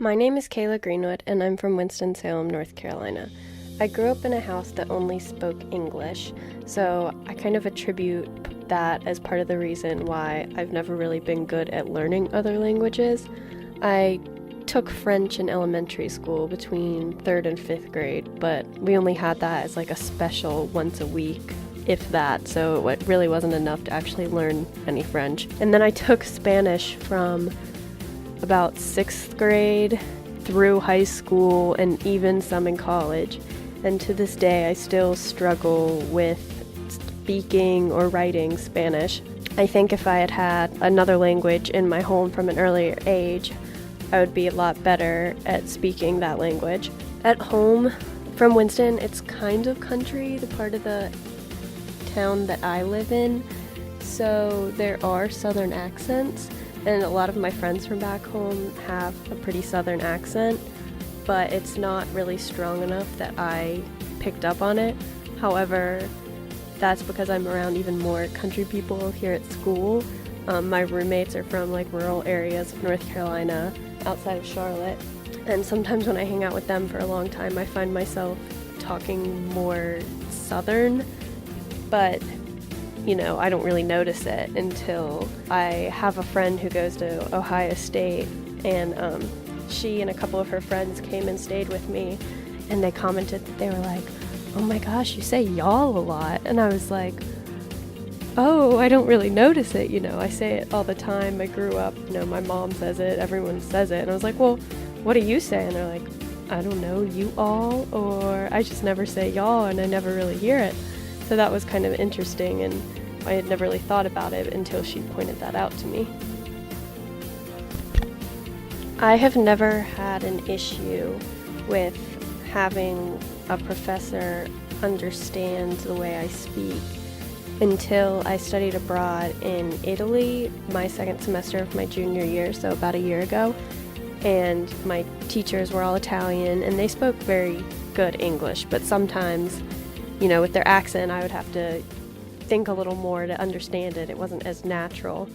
My name is Kayla Greenwood, and I'm from Winston-Salem, North Carolina. I grew up in a house that only spoke English, so I kind of attribute that as part of the reason why I've never really been good at learning other languages. I took French in elementary school between 3rd and 5th grade, but we only had that as like a special once a week, if that, so it really wasn't enough to actually learn any French. And then I took Spanish from about 6th grade through high school and even some in college. And to this day, I still struggle with speaking or writing Spanish. I think if I had had another language in my home from an earlier age, I would be a lot better at speaking that language. At home, from Winston, it's kind of country, the part of the town that I live in, so there are southern accents, and a lot of my friends from back home have a pretty southern accent, but it's not really strong enough that I picked up on it. However, that's because I'm around even more country people here at school. My roommates are from like rural areas of North Carolina outside of Charlotte, and sometimes when I hang out with them for a long time, I find myself talking more southern, but I don't really notice it until I have a friend who goes to Ohio State, and she and a couple of her friends came and stayed with me, and they commented that they were like, "Oh my gosh, you say y'all a lot." And I was like, "Oh, I don't really notice it, I say it all the time. I grew up, my mom says it, everyone says it." And I was like, "Well, what do you say?" And they're like, "I don't know, you all, or I just never say y'all and I never really hear it." So that was kind of interesting, and I had never really thought about it until she pointed that out to me. I have never had an issue with having a professor understand the way I speak until I studied abroad in Italy my second semester of my junior year, so about a year ago. And my teachers were all Italian, and they spoke very good English, but sometimes, with their accent, I would have to think a little more to understand it. It wasn't as natural.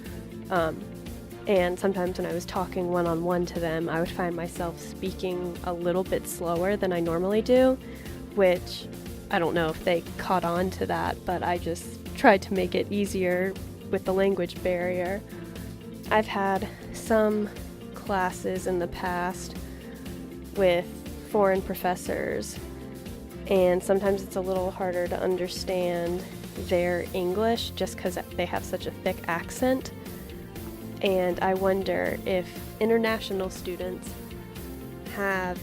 And sometimes when I was talking one-on-one to them, I would find myself speaking a little bit slower than I normally do, which I don't know if they caught on to that, but I just tried to make it easier with the language barrier. I've had some classes in the past with foreign professors, and sometimes it's a little harder to understand their English just because they have such a thick accent. And I wonder if international students have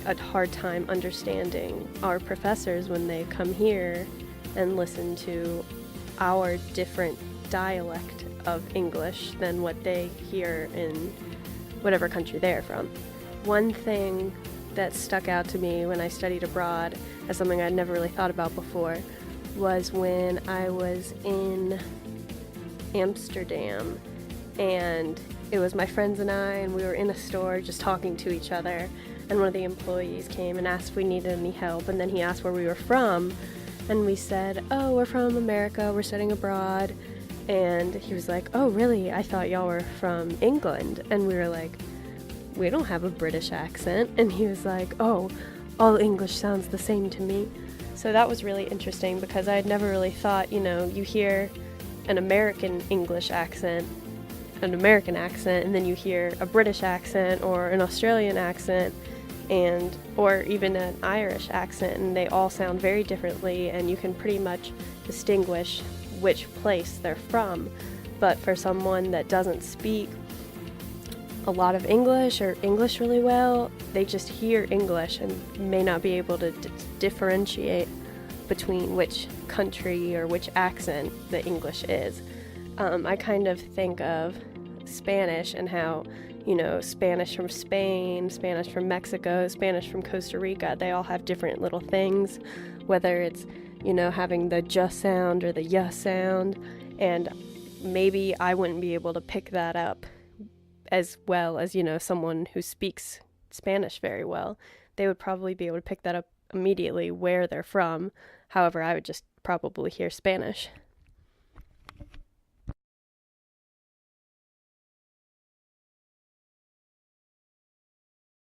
a hard time understanding our professors when they come here and listen to our different dialect of English than what they hear in whatever country they're from. One thing that stuck out to me when I studied abroad as something I'd never really thought about before was when I was in Amsterdam, and it was my friends and I, and we were in a store just talking to each other, and one of the employees came and asked if we needed any help, and then he asked where we were from, and we said, "Oh, we're from America, we're studying abroad." And he was like, "Oh, really? I thought y'all were from England." And we were like, "We don't have a British accent." And he was like, "Oh, all English sounds the same to me." So that was really interesting because I had never really thought, you hear an American English accent, an American accent, and then you hear a British accent or an Australian accent, or even an Irish accent, and they all sound very differently, and you can pretty much distinguish which place they're from. But for someone that doesn't speak a lot of English or English really well, they just hear English and may not be able to differentiate between which country or which accent the English is. I kind of think of Spanish and how, Spanish from Spain, Spanish from Mexico, Spanish from Costa Rica, they all have different little things, whether it's, having the j sound or the y sound, and maybe I wouldn't be able to pick that up as well as, someone who speaks Spanish very well. They would probably be able to pick that up immediately where they're from. However, I would just probably hear Spanish.